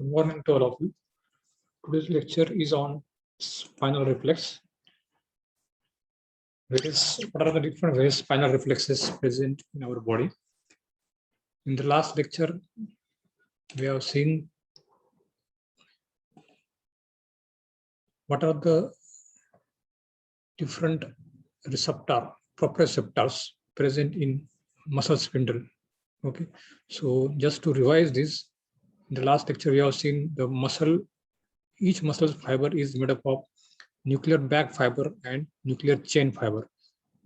Good morning to all of you. Today's lecture is on spinal reflex. What are the different ways spinal reflexes present in our body? In the last lecture, we have seen what are the different proprioceptors present in muscle spindle. Okay, so just to revise this, in the last lecture, we have seen the each muscle fiber is made up of nuclear bag fiber and nuclear chain fiber.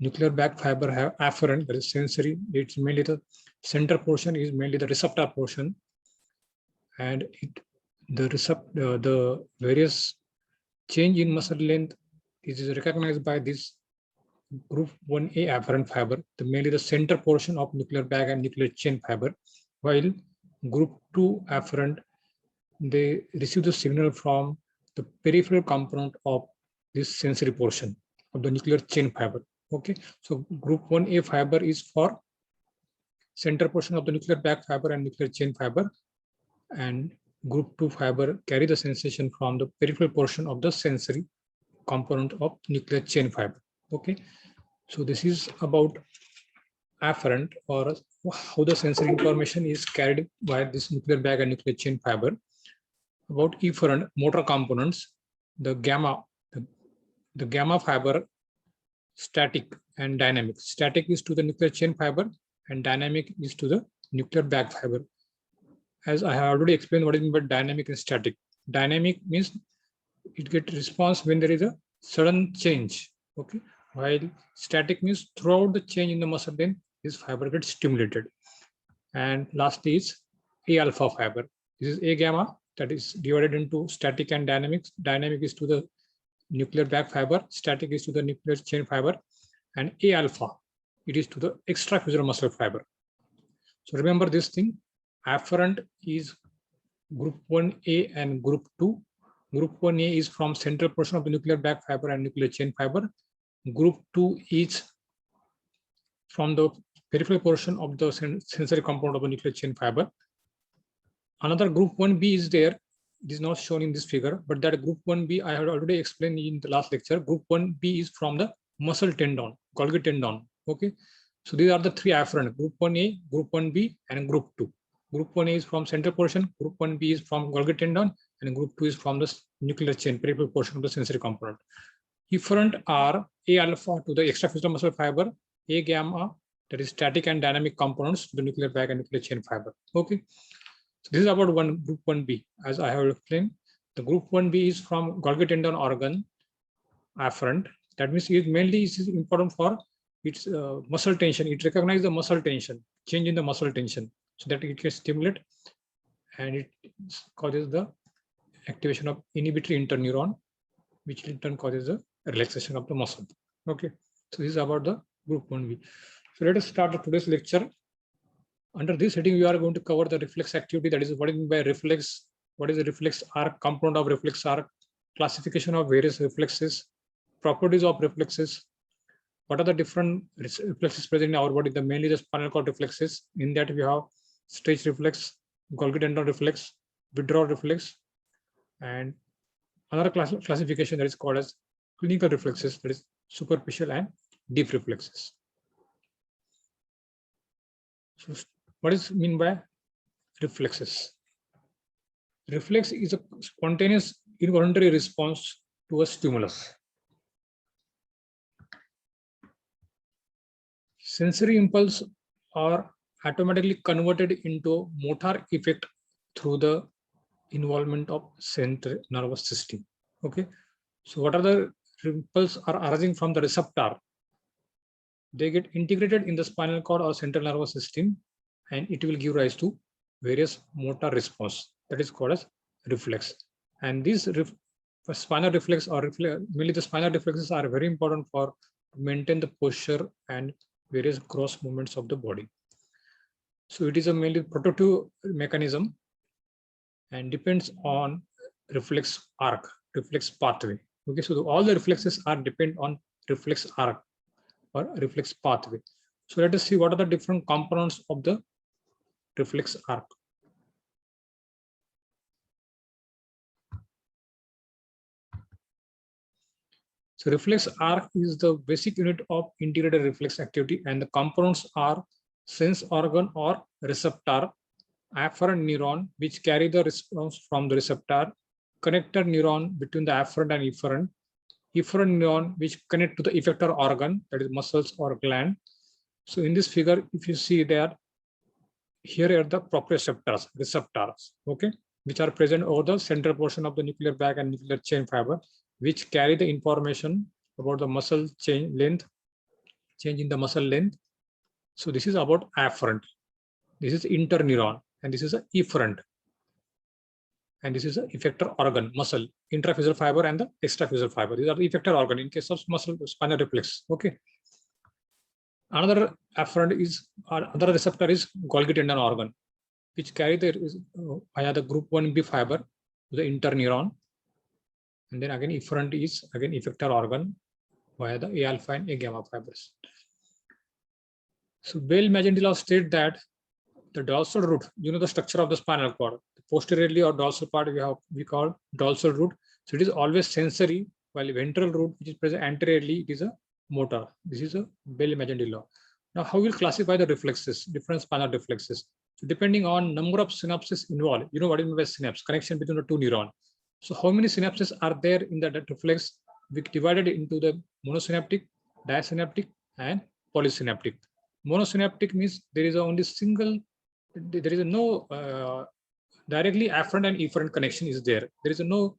Nuclear bag fiber have afferent, that is sensory. It's mainly the center portion is mainly the receptor portion, and the various change in muscle length is recognized by this group 1A afferent fiber, mainly the center portion of nuclear bag and nuclear chain fiber, while group 2 afferent, they receive the signal from the peripheral component of this sensory portion of the nuclear chain fiber. Okay, so group 1A fiber is for center portion of the nuclear bag fiber and nuclear chain fiber, and group 2 fiber carry the sensation from the peripheral portion of the sensory component of nuclear chain fiber. Okay, so this is about afferent, or how the sensory information is carried by this nuclear bag and nuclear chain fiber. About efferent, motor components, the gamma fiber, static and dynamic. Static is to the nuclear chain fiber and dynamic is to the nuclear bag fiber. As I have already explained what is meant by dynamic and static. Dynamic means it gets response when there is a sudden change. Okay, while static means throughout the change in the muscle, then this fiber gets stimulated. And lastly is A alpha fiber. This is A gamma, that is divided into static and dynamics. Dynamic is to the nuclear bag fiber, static is to the nuclear chain fiber, and A alpha, it is to the extrafuscular muscle fiber. So remember this thing, afferent is group 1A and group 2. Group 1A is from central portion of the nuclear bag fiber and nuclear chain fiber. Group 2 is from the peripheral portion of the sensory component of the nuclear chain fiber. Another group 1B is there. It is not shown in this figure, but that group 1B I had already explained in the last lecture. Group 1B is from the muscle tendon, Golgi tendon. Okay, so these are the three afferent: group 1A, group 1B, and group 2. Group 1A is from center portion, group 1B is from Golgi tendon, and group 2 is from the nuclear chain, peripheral portion of the sensory component. Efferent are A alpha to the extrafuscular muscle fiber, A gamma, that is static and dynamic components to the nuclear bag and nuclear chain fiber. Okay, so this is about group 1B. As I have explained, the group 1B is from Golgi tendon organ, afferent. That means it mainly is important for its muscle tension. It recognizes the muscle tension, change in the muscle tension, so that it can stimulate, and it causes the activation of inhibitory interneuron, which in turn causes the relaxation of the muscle. Okay, so this is about the group 1B. So let us start today's lecture. Under this heading, we are going to cover the reflex activity, that is what is meant by reflex, what is the reflex arc, component of reflex arc, classification of various reflexes, properties of reflexes, what are the different reflexes present in our body, mainly the spinal cord reflexes. In that we have stretch reflex, Golgi tendon reflex, withdrawal reflex, and another classification that is called as clinical reflexes, that is superficial and deep reflexes. So what is mean by reflexes? Reflex is a spontaneous involuntary response to a stimulus. Sensory impulse are automatically converted into motor effect through the involvement of central nervous system. Okay, so what are the impulse are arising from the receptor? They get integrated in the spinal cord or central nervous system, and it will give rise to various motor response, that is called as reflex. And these spinal reflex or mainly the spinal reflexes are very important for to maintain the posture and various gross movements of the body. So it is a mainly protective mechanism and depends on reflex arc, reflex pathway. Okay, so all the reflexes are depend on reflex arc or reflex pathway. So let us see what are the different components of the reflex arc. So reflex arc is the basic unit of integrated reflex activity, and the components are sense organ or receptor, afferent neuron, which carry the response from the receptor, connector neuron between the afferent and efferent neuron, which connect to the effector organ, that is muscles or gland. So in this figure, if you see there, here are the proprioceptors, receptors, okay, which are present over the central portion of the nuclear bag and nuclear chain fiber, which carry the information about the muscle change length, change in the muscle length. So this is about afferent. This is interneuron, and this is a efferent. And this is an effector organ, muscle, intrafusal fiber and the extrafusal fiber. These are the effector organ in case of muscle spinal reflex. Okay. Another afferent is, another receptor is Golgi tendon organ, which carry the via the group 1B fiber to the interneuron. And then again, efferent is again effector organ via the A alpha and A gamma fibers. So Bell-Magentila state that the dorsal root, you know the structure of the spinal cord, posteriorly or dorsal part we call dorsal root. So it is always sensory, while ventral root, which is present anteriorly, it is a motor. This is a Bell-Magentila. Now, how will classify the reflexes, different spinal reflexes? So depending on number of synapses involved, you know what is meant by synapse, connection between the two neurons. So how many synapses are there in that reflex? We divided into the monosynaptic, disynaptic, and polysynaptic. Monosynaptic means there is only single, there is no directly afferent and efferent connection is there. There is no,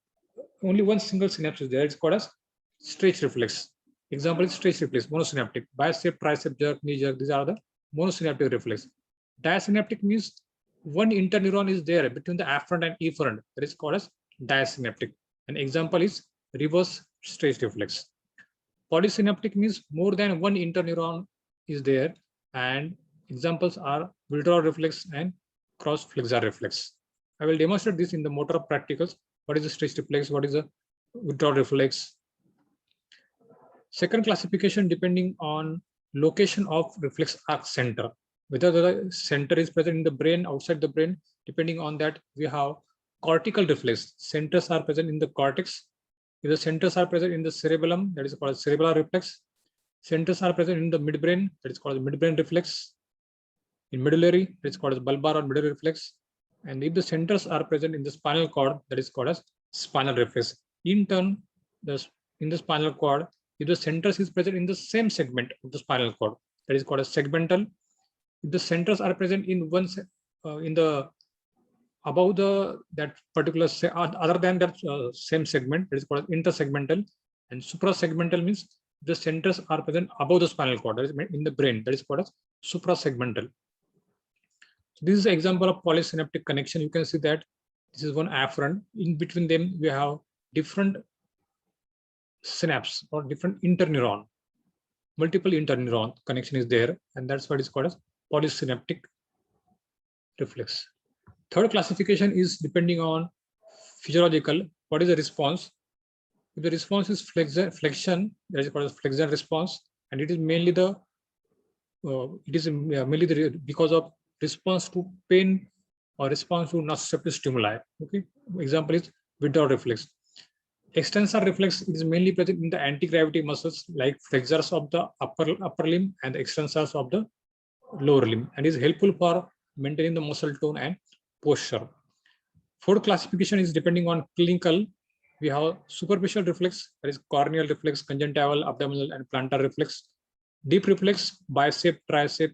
only one single synapse is there. It's called as stretch reflex. Example is stretch reflex, monosynaptic, bicep, tricep jerk, knee jerk. These are the monosynaptic reflex. Disynaptic means one interneuron is there between the afferent and efferent. That is called as disynaptic. An example is reverse stretch reflex. Polysynaptic means more than one interneuron is there, and examples are withdrawal reflex and cross flexor reflex. I will demonstrate this in the motor practicals. What is the stretch reflex? What is the withdrawal reflex? Second classification depending on location of reflex arc center. Whether the center is present in the brain, outside the brain, depending on that, we have cortical reflex. Centers are present in the cortex. If the centers are present in the cerebellum, that is called cerebellar reflex. Centers are present in the midbrain, that is called midbrain reflex. In medullary, that is called as bulbar or medullary reflex. And if the centers are present in the spinal cord, that is called as spinal reflex. In turn, in the spinal cord, if the centers is present in the same segment of the spinal cord, that is called as segmental. If the centers are present in one in the above the that particular other than that same segment, that is called intersegmental. And suprasegmental means the centers are present above the spinal cord, that is in the brain, that is called as suprasegmental. So this is an example of polysynaptic connection. You can see that this is one afferent. In between them, we have different synapse or different interneuron, multiple interneuron connection is there, and that's what is called as polysynaptic reflex. Third classification is depending on physiological. What is the response? If the response is flexion, that is called as flexion response, and it is mainly the because of response to pain or response to nociceptive stimuli. Okay, example is withdrawal reflex. Extensor reflex is mainly present in the anti-gravity muscles like flexors of the upper limb and the extensors of the lower limb, and is helpful for maintaining the muscle tone and posture. Fourth classification is depending on clinical. We have superficial reflex, that is corneal reflex, conjunctival, abdominal, and plantar reflex. Deep reflex, bicep, tricep,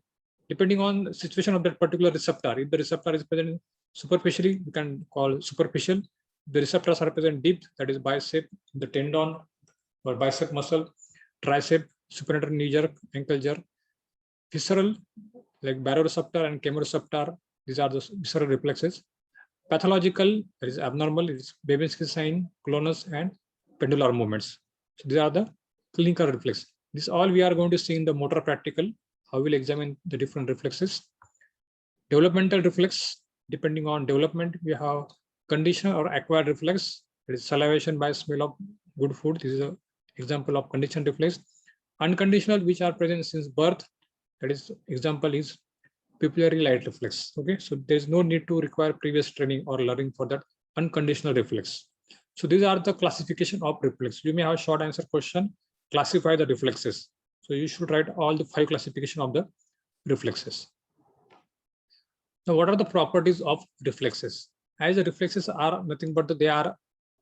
depending on the situation of that particular receptor. If the receptor is present superficially, we can call superficial. The receptors are present deep, that is bicep, the tendon or bicep muscle, tricep, supinator knee jerk, ankle jerk. Visceral, like baroreceptor and chemoreceptor, these are the visceral reflexes. Pathological, that is abnormal, it is Babinski sign, clonus, and pendular movements. So these are the clinical reflex. This all we are going to see in the motor practical, how we'll examine the different reflexes. Developmental reflex, depending on development, we have conditional or acquired reflex. It is salivation by smell of good food. This is an example of conditioned reflex. Unconditional, which are present since birth. That is example is pupillary light reflex. Okay, so there is no need to require previous training or learning for that unconditional reflex. So these are the classification of reflex. You may have a short answer question, classify the reflexes. So you should write all the 5 classification of the reflexes. Now, what are the properties of reflexes? As the reflexes are nothing but they are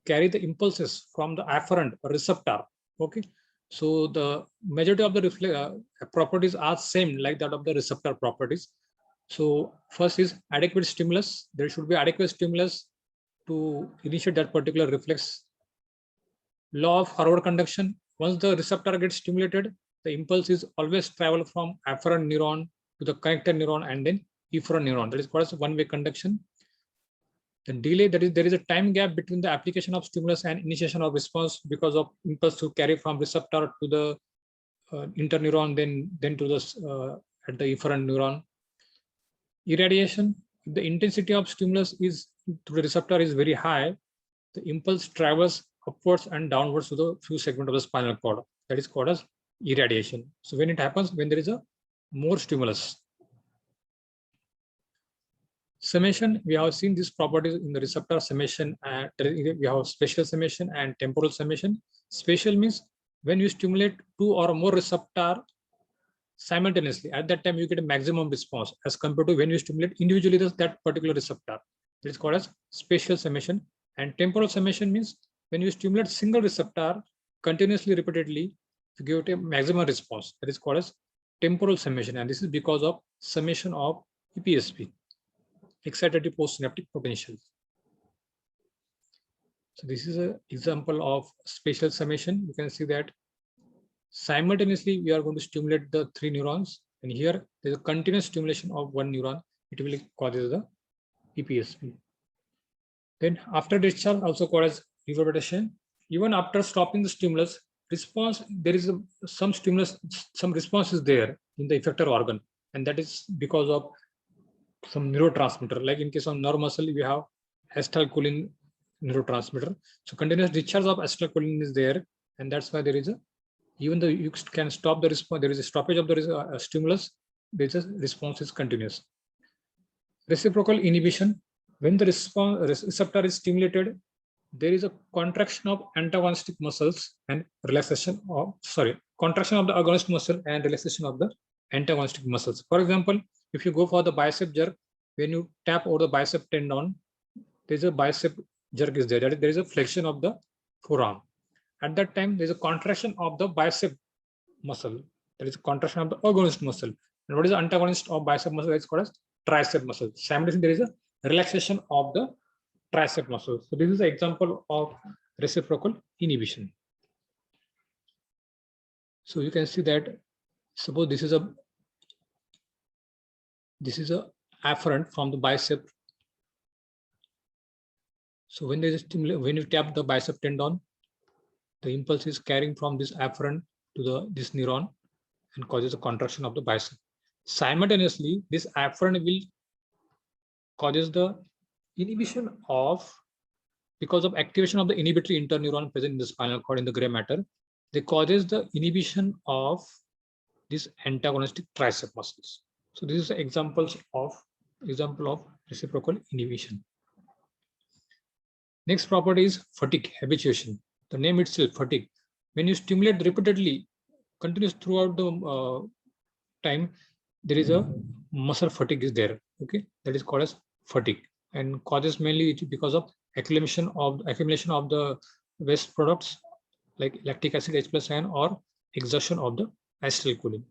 carry the impulses from the afferent receptor. Okay, so the majority of the properties are same like that of the receptor properties. So first is adequate stimulus. There should be adequate stimulus to initiate that particular reflex. Law of forward conduction. Once the receptor gets stimulated, the impulse is always travel from afferent neuron to the connected neuron and then efferent neuron. That is called as one-way conduction. The delay, that is, there is a time gap between the application of stimulus and initiation of response because of impulse to carry from receptor to the interneuron, then to the at the efferent neuron. Irradiation, if the intensity of stimulus is to the receptor is very high, the impulse travels upwards and downwards to the few segment of the spinal cord. That is called as irradiation. So when it happens, when there is a more stimulus. Summation, we have seen these properties in the receptor summation. We have spatial summation and temporal summation. Spatial means when you stimulate 2 or more receptor simultaneously, at that time you get a maximum response as compared to when you stimulate individually that particular receptor. That is called as spatial summation. And temporal summation means when you stimulate single receptor continuously, repeatedly, to give it a maximum response. That is called as temporal summation. And this is because of summation of EPSP, excitatory postsynaptic potential. So this is an example of spatial summation. You can see that simultaneously we are going to stimulate the 3 neurons, and here there is a continuous stimulation of 1 neuron. It will causes the EPSP. Then after discharge, also called as reverberation. Even after stopping the stimulus, response, there is some stimulus, some response is there in the effector organ, and that is because of some neurotransmitter. Like in case of nerve muscle, we have acetylcholine neurotransmitter. So continuous discharge of acetylcholine is there, and that's why there is a, even though you can stop the response, there is a stoppage of the stimulus, there is a response is continuous. Reciprocal inhibition. When the receptor is stimulated, there is a contraction of antagonistic muscles and relaxation of, contraction of the agonistic muscle and relaxation of the antagonistic muscles. For example, if you go for the bicep jerk, when you tap over the bicep tendon, there is a bicep jerk is there. There is a flexion of the forearm. At that time, there is a contraction of the bicep muscle. There is a contraction of the agonist muscle. And what is the antagonist of bicep muscle? It's called as tricep muscle. Simultaneously, there is a relaxation of the tricep muscle. So this is an example of reciprocal inhibition. So you can see that, suppose this is a afferent from the bicep. So when there is when you tap the bicep tendon, the impulse is carrying from this afferent to this neuron and causes a contraction of the bicep. Simultaneously, this afferent will causes the inhibition of, because of activation of the inhibitory interneuron present in the spinal cord in the gray matter, they causes the inhibition of this antagonistic tricep muscles. So this is example of reciprocal inhibition. Next property is fatigue, habituation. The name itself, fatigue. When you stimulate repeatedly, continuous throughout the time, there is a muscle fatigue is there. Okay, that is called as fatigue, and causes mainly because of accumulation of the waste products like lactic acid, H+N, or exertion of the acetylcholine.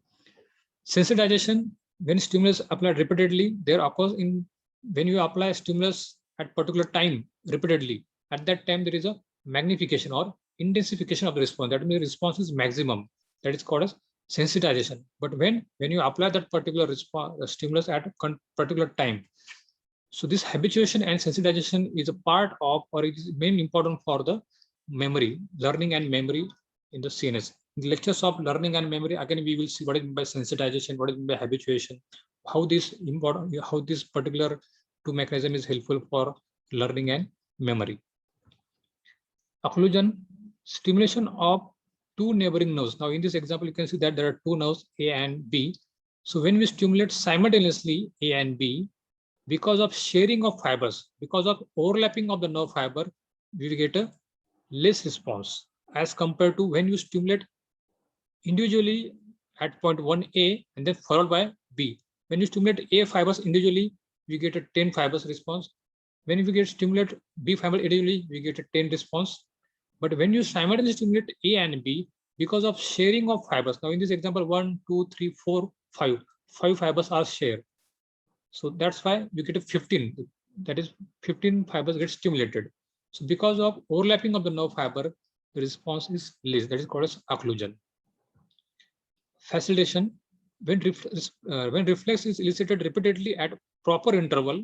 Sensitization, when stimulus applied repeatedly, there occurs in when you apply stimulus at particular time repeatedly, at that time there is a magnification or intensification of the response. That means the response is maximum. That is called as sensitization. But when you apply that particular response stimulus at a particular time, so this habituation and sensitization is a part of, or it is mainly important for the memory, learning and memory in the CNS. In the lectures of learning and memory, again we will see what is meant by sensitization, what is meant by habituation, how this particular two mechanism is helpful for learning and memory. Occlusion, stimulation of two neighboring nerves. Now in this example, you can see that there are two nerves, A and B. So when we stimulate simultaneously A and B, because of sharing of fibers, because of overlapping of the nerve fiber, we will get a less response as compared to when you stimulate individually at point 1A and then followed by B. When you stimulate A fibers individually, we get a 10 fibers response. When we get stimulate B fiber individually, we get a 10 response. But when you simultaneously stimulate A and B, because of sharing of fibers, now in this example, 1, 2, 3, 4, 5, 5 fibers are shared. So that's why you get a 15. That is 15 fibers get stimulated. So because of overlapping of the nerve fiber, the response is less. That is called as occlusion. Facilitation, when reflex is elicited repeatedly at proper interval,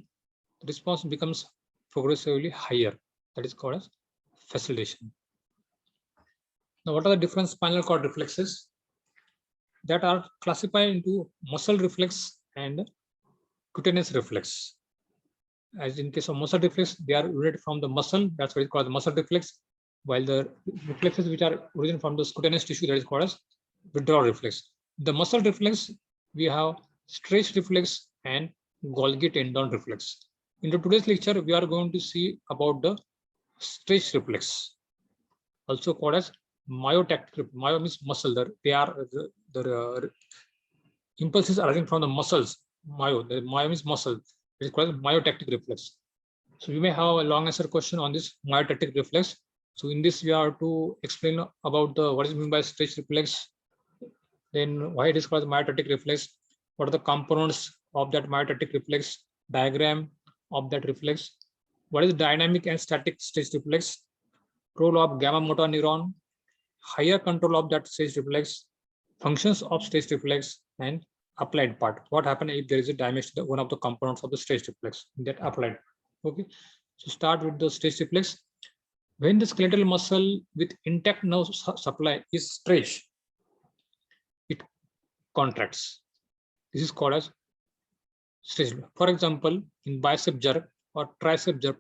the response becomes progressively higher. That is called as facilitation. Now, what are the different spinal cord reflexes that are classified into muscle reflex and cutaneous reflex? As in case of muscle reflex, they are originated from the muscle. That's why it's called the muscle reflex. While the reflexes which are originated from the cutaneous tissue, that is called as withdrawal reflex. The muscle reflex, we have stretch reflex and Golgi tendon reflex. In today's lecture, we are going to see about the stretch reflex, also called as myotactic. Myo means muscle. They are the impulses arising from the muscles. The myo means muscle. It is called myotactic reflex. So you may have a long answer question on this myotactic reflex. So in this, we are to explain about the what is meant by stretch reflex, then why it is called myotactic reflex, what are the components of that myotactic reflex, diagram of that reflex, what is dynamic and static stretch reflex, role of gamma motor neuron, higher control of that stretch reflex, functions of stretch reflex, and applied part. What happens if there is a damage to one of the components of the stretch reflex in that applied? Okay, so start with the stretch reflex. When the skeletal muscle with intact nerve supply is stretched, it contracts. This is called as stretch. For example, in bicep jerk or tricep jerk,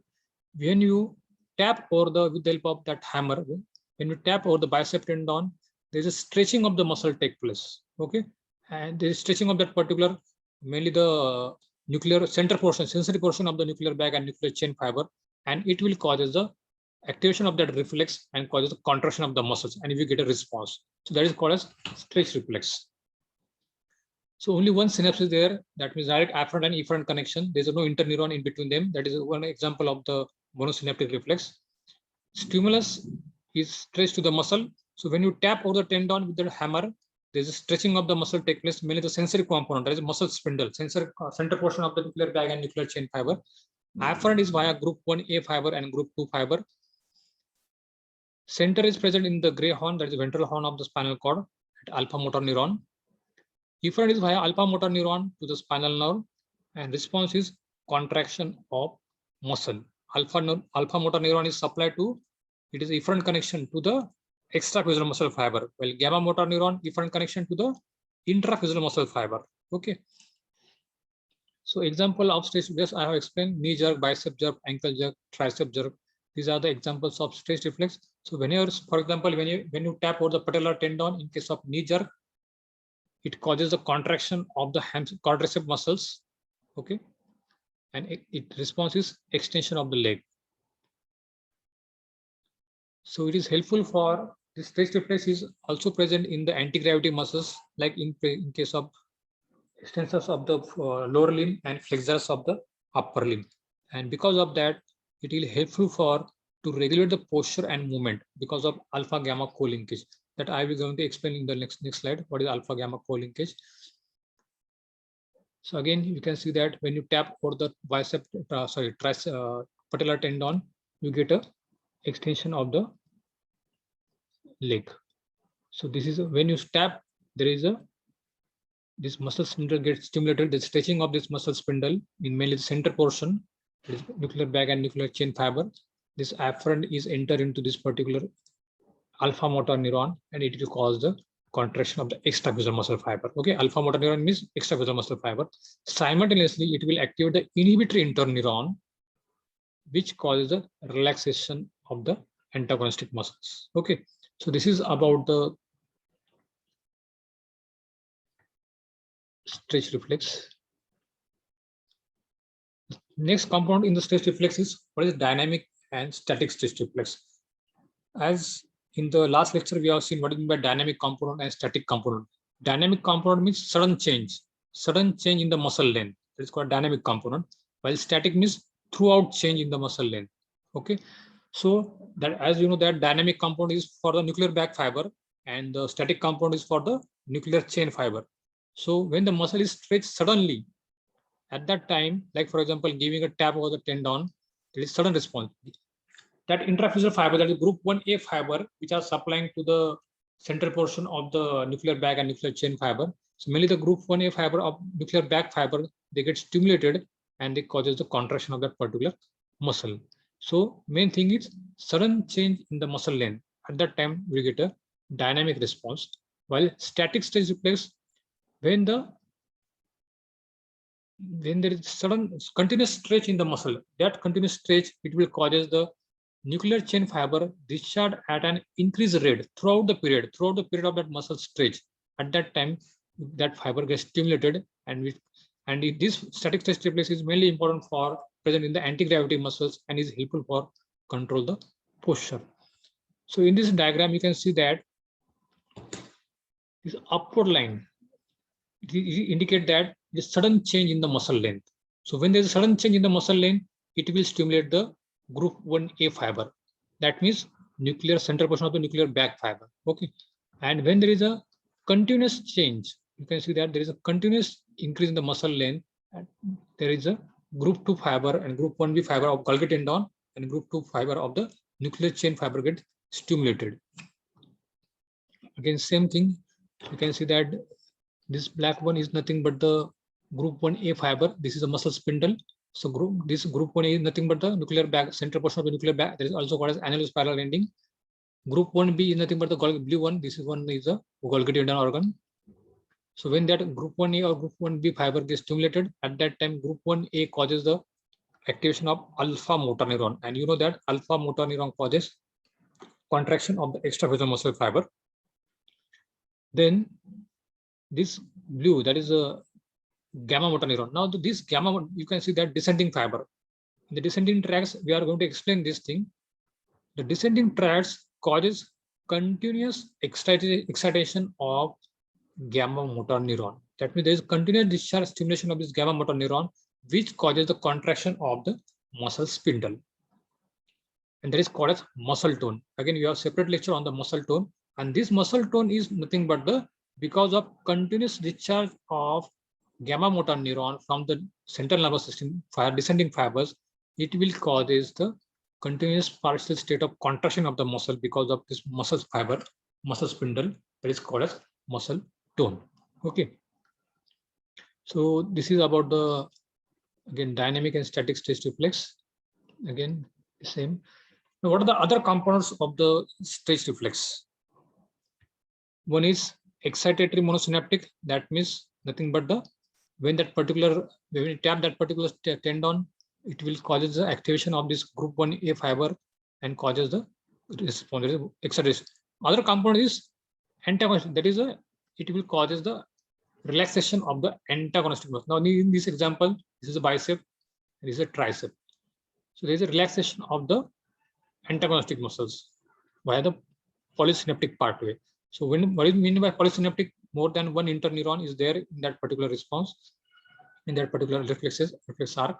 when you tap over with the help of that hammer, when you tap over the bicep tendon, there is a stretching of the muscle take place. Okay, and there is stretching of that particular, mainly the nuclear center portion, sensory portion of the nuclear bag and nuclear chain fiber, and it will cause the activation of that reflex and causes the contraction of the muscles, and you get a response. So that is called as stretch reflex. So only one synapse is there, that means direct afferent and efferent connection. There's no interneuron in between them. That is one example of the monosynaptic reflex. Stimulus is stretched to the muscle. So when you tap over the tendon with the hammer, there's a stretching of the muscle take place, mainly the sensory component, that is muscle spindle, center portion of the nuclear bag and nuclear chain fiber. Afferent is via group 1A fiber and group 2 fiber. Center is present in the gray horn, that is the ventral horn of the spinal cord at alpha motor neuron. Efferent is via alpha motor neuron to the spinal nerve, and response is contraction of muscle. Alpha motor neuron is supplied to, it is efferent connection to the extraphyseal muscle fiber, while gamma motor neuron efferent connection to the intraphyseal muscle fiber. Okay. So example of stretch reflex I have explained: knee jerk, bicep jerk, ankle jerk, tricep jerk. These are the examples of stretch reflex. So whenever, for example, when you tap over the patellar tendon in case of knee jerk, it causes the contraction of the quadricep muscles. Okay, and it response is extension of the leg. So it is helpful for this stretch reflex is also present in the anti-gravity muscles, like in case of extensors of the lower limb and flexors of the upper limb. And because of that, it will helpful for to regulate the posture and movement because of alpha gamma co-linkage. That I will going to explain in the next slide. What is alpha gamma co-linkage? So again, you can see that when you tap over the bicep, patellar tendon, you get a extension of the leg. So this is when you tap, there is this muscle spindle gets stimulated. The stretching of this muscle spindle in mainly the center portion, this nuclear bag and nuclear chain fiber. This afferent is entered into this particular alpha motor neuron, and it will cause the contraction of the extraphyseal muscle fiber. Okay, alpha motor neuron means extraphyseal muscle fiber. Simultaneously, it will activate the inhibitory interneuron, which causes the relaxation of the antagonistic muscles. Okay, so this is about the stretch reflex. Next component in the stretch reflex is what is dynamic and static stretch reflex. As in the last lecture, we have seen what is meant by dynamic component and static component. Dynamic component means sudden change in the muscle length. That is called dynamic component. While static means throughout change in the muscle length. Okay. So that, as you know, that dynamic component is for the nuclear bag fiber and the static component is for the nuclear chain fiber. So when the muscle is stretched suddenly, at that time, like for example, giving a tap over the tendon, there is sudden response. That intrafusal fiber, that is group 1A fiber, which are supplying to the central portion of the nuclear bag and nuclear chain fiber. So mainly the group 1A fiber of nuclear bag fiber, they get stimulated and they causes the contraction of that particular muscle. So main thing is sudden change in the muscle length. At that time, we get a dynamic response. While static stage reflex, when there is sudden continuous stretch in the muscle, that continuous stretch, it will causes the nuclear chain fiber discharge at an increased rate throughout the period of that muscle stretch. At that time, that fiber gets stimulated, and this static stretch reflex is mainly important for present in the anti-gravity muscles and is helpful for control the posture. So in this diagram, you can see that this upward line indicate that the sudden change in the muscle length. So when there is a sudden change in the muscle length, it will stimulate the group 1A fiber. That means nuclear central portion of the nuclear bag fiber. Okay. And when there is a continuous change, you can see that there is a continuous increase in the muscle length. And there is a group 2 fiber and group 1B fiber of Golgi tendon and group 2 fiber of the nuclear chain fiber get stimulated. Again, same thing. You can see that this black one is nothing but the group 1A fiber. This is a muscle spindle. So this group 1A is nothing but the nuclear bag, central portion of the nuclear bag. That is also called as annular spiral ending. Group 1B is nothing but the blue one. This is one is a Golgi tendon organ. So when that group 1A or group 1B fiber gets stimulated, at that time group 1A causes the activation of alpha motor neuron. And you know that alpha motor neuron causes contraction of the extrafascial muscle fiber. Then this blue, that is a gamma motor neuron. Now this gamma, you can see that descending fiber. In the descending tracts, we are going to explain this thing. The descending tracts causes continuous excitation of gamma motor neuron. That means there is continuous discharge stimulation of this gamma motor neuron, which causes the contraction of the muscle spindle. And that is called as muscle tone. Again, we have a separate lecture on the muscle tone. And this muscle tone is nothing but the because of continuous discharge of gamma motor neuron from the central nervous system descending fibers, it will causes the continuous partial state of contraction of the muscle because of this muscle fiber, muscle spindle, that is called as muscle tone. Okay. So this is about the, again, dynamic and static stage reflex. Again, the same. Now, what are the other components of the stage reflex? One is excitatory monosynaptic. That means nothing but the when you tap that particular tendon, it will causes the activation of this group 1A fiber and causes the response, excitation. Other component is antagonistic. That is it will causes the relaxation of the antagonistic muscle. Now in this example, this is a bicep, this is a tricep. So there is a relaxation of the antagonistic muscles via the polysynaptic pathway. So what is meant by polysynaptic? More than one interneuron is there in that particular response, in that particular reflex arc.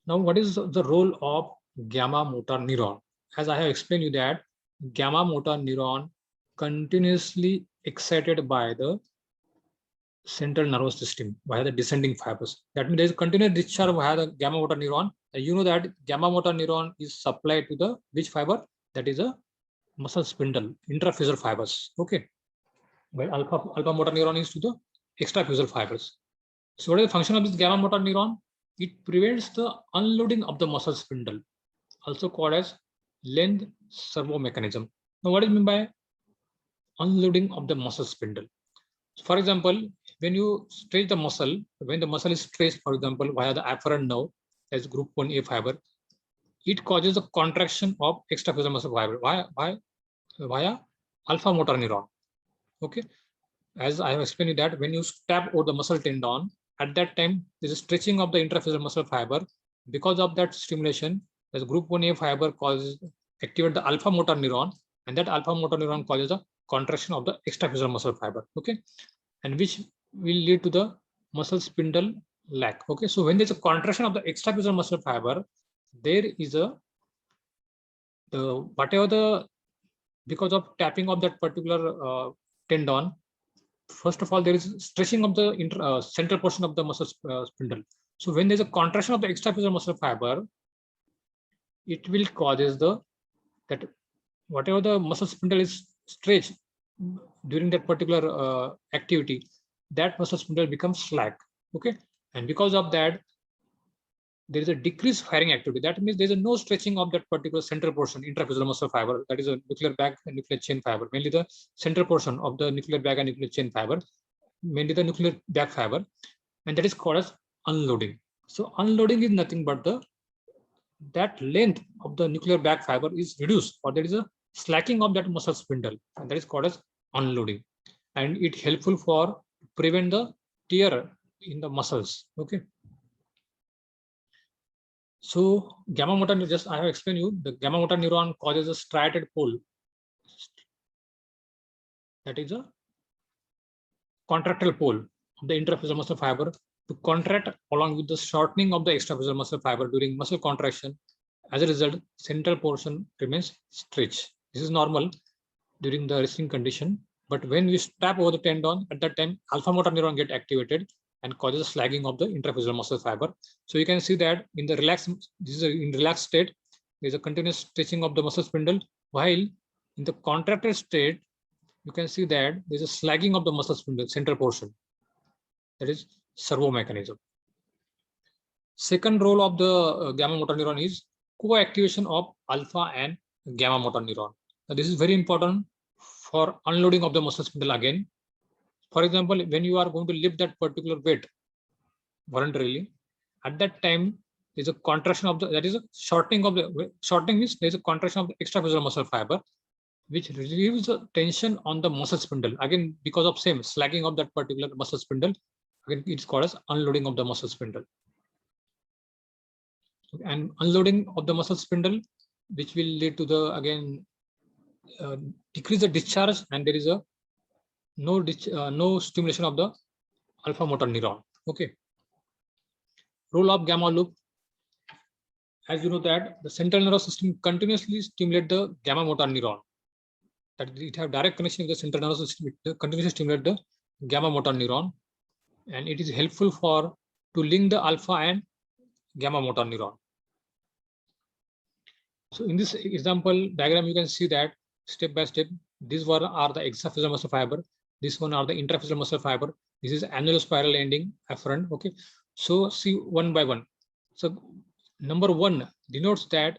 Now, what is the role of gamma motor neuron? As I have explained you that gamma motor neuron continuously excited by the central nervous system via the descending fibers. That means there is continuous discharge via the gamma motor neuron. And you know that gamma motor neuron is supplied to the which fiber? That is a muscle spindle, intrafusal fibers. Okay. While alpha motor neuron is to the extrafusal fibers. So what is the function of this gamma motor neuron? It prevents the unloading of the muscle spindle, also called as length servo mechanism. Now, what is meant by unloading of the muscle spindle? So for example, when you stretch the muscle, when the muscle is stretched, for example, via the afferent nerve as group 1A fiber, it causes a contraction of extrafusal muscle fiber via alpha motor neuron. Okay, as I have explained that when you tap over the muscle tendon, at that time there is a stretching of the intrafusal muscle fiber. Because of that stimulation, the group 1A fiber causes activate the alpha motor neuron, and that alpha motor neuron causes the contraction of the extraphyseal muscle fiber. Okay, and which will lead to the muscle spindle lack. Okay, so when there's a contraction of the extraphyseal muscle fiber, there is a because of tapping of that particular tendon. First of all, there is stretching of the central portion of the muscle spindle. So when there's a contraction of the extraphyseal muscle fiber, it will causes that whatever the muscle spindle is stretched during that particular activity, that muscle spindle becomes slack. Okay, and because of that, there is a decreased firing activity. That means there is no stretching of that particular central portion, intraphyseal muscle fiber, that is a nuclear bag and nuclear chain fiber, mainly the central portion of the nuclear bag and nuclear chain fiber, mainly the nuclear bag fiber, and that is called as unloading. So unloading is nothing but that length of the nuclear bag fiber is reduced, or there is a slacking of that muscle spindle, and that is called as unloading, and it helpful for prevent the tear in the muscles. Okay, so gamma motor, just I have explained you, the gamma motor neuron causes a striated pole, that is a contractile pole of the intraphyseal muscle fiber to contract along with the shortening of the extraphyseal muscle fiber during muscle contraction. As a result, central portion remains stretched. This is normal during the resting condition, but when we tap over the tendon, at that time alpha motor neuron get activated and causes slagging of the intraphyseal muscle fiber. So you can see that in the relaxed, this is in relaxed state, there is a continuous stretching of the muscle spindle, while in the contracted state, you can see that there is a slagging of the muscle spindle central portion, that is servo mechanism. Second role of the gamma motor neuron is co-activation of alpha and gamma motor neuron. Now, this is very important for unloading of the muscle spindle again. For example, when you are going to lift that particular weight voluntarily, at that time there's a contraction of the, that is a shortening of the, shortening means there's a contraction of the extraphyseal muscle fiber, which relieves the tension on the muscle spindle. Again, because of same slacking of that particular muscle spindle, again it's called as unloading of the muscle spindle. And unloading of the muscle spindle, which will lead to the again decrease the discharge, and there is a no stimulation of the alpha motor neuron. Okay. Role of gamma loop. As you know that the central nervous system continuously stimulate the gamma motor neuron. That it have direct connection with the central nervous system. It continuously stimulate the gamma motor neuron, and it is helpful for to link the alpha and gamma motor neuron. So in this example diagram, you can see that step by step, these one are the extraphyseal muscle fiber, this one are the intraphyseal muscle fiber, this is annular spiral ending afferent. Okay, so see one by one. So number one denotes that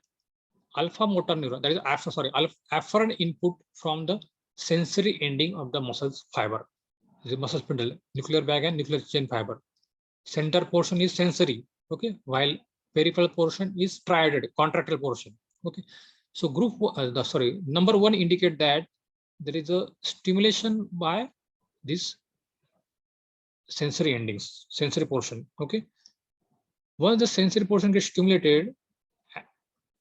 alpha motor neuron, that is afferent input from the sensory ending of the muscle fiber, the muscle spindle, nuclear bag and nuclear chain fiber. Center portion is sensory, okay, while peripheral portion is striated, contractile portion. Okay, so number one indicate that there is a stimulation by this sensory endings, sensory portion. Okay, once the sensory portion gets stimulated,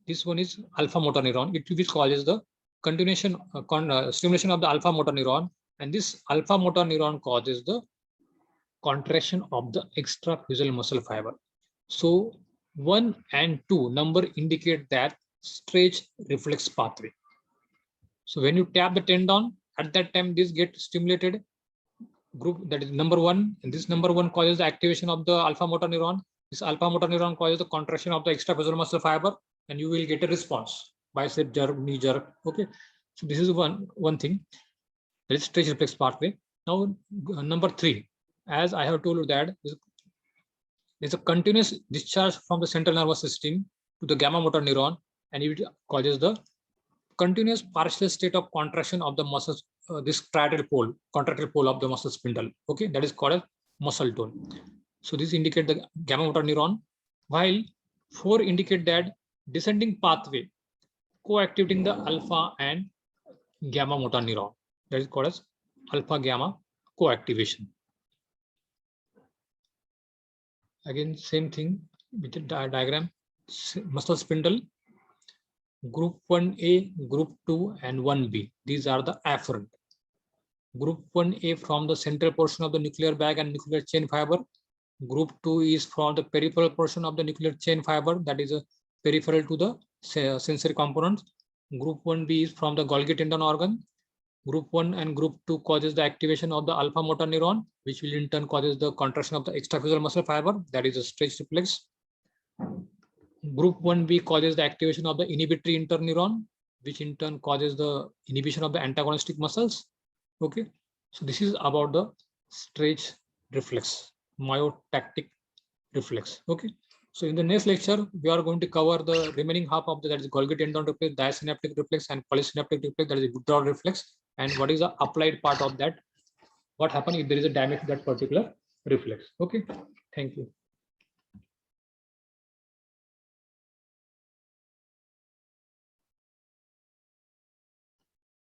this one is alpha motor neuron. It will causes the continuation stimulation of the alpha motor neuron, and this alpha motor neuron causes the contraction of the extraphyseal muscle fiber. So 1 and 2 number indicate that stretch reflex pathway. So when you tap the tendon, at that time this gets stimulated group, that is number 1, and this number 1 causes the activation of the alpha motor neuron. This alpha motor neuron causes the contraction of the extraphyseal muscle fiber, and you will get a response, bicep jerk, knee jerk. Okay, so this is one thing, that is stretch reflex pathway. Now number 3, as I have told you that there's a continuous discharge from the central nervous system to the gamma motor neuron, and it causes the continuous partial state of contraction of the muscles, this contractile pole of the muscle spindle. Okay, that is called as muscle tone. So this indicate the gamma motor neuron, while 4 indicate that descending pathway co-activating the alpha and gamma motor neuron. That is called as alpha gamma co-activation. Again, same thing with the diagram, muscle spindle. Group 1A, Group 2, and 1B. These are the afferent. Group 1A from the central portion of the nuclear bag and nuclear chain fiber. Group 2 is from the peripheral portion of the nuclear chain fiber, that is a peripheral to the sensory components. Group 1B is from the Golgi tendon organ. Group 1 and Group 2 causes the activation of the alpha motor neuron, which will in turn causes the contraction of the extraphyseal muscle fiber, that is a stretch reflex. Group 1B causes the activation of the inhibitory interneuron, which in turn causes the inhibition of the antagonistic muscles. Okay, so this is about the stretch reflex, myotactic reflex. Okay, so in the next lecture, we are going to cover the remaining half of the, that is Golgi tendon reflex, diasynaptic reflex, and polysynaptic reflex, that is withdrawal reflex, and what is the applied part of that. What happens if there is a damage to that particular reflex. Okay, thank you.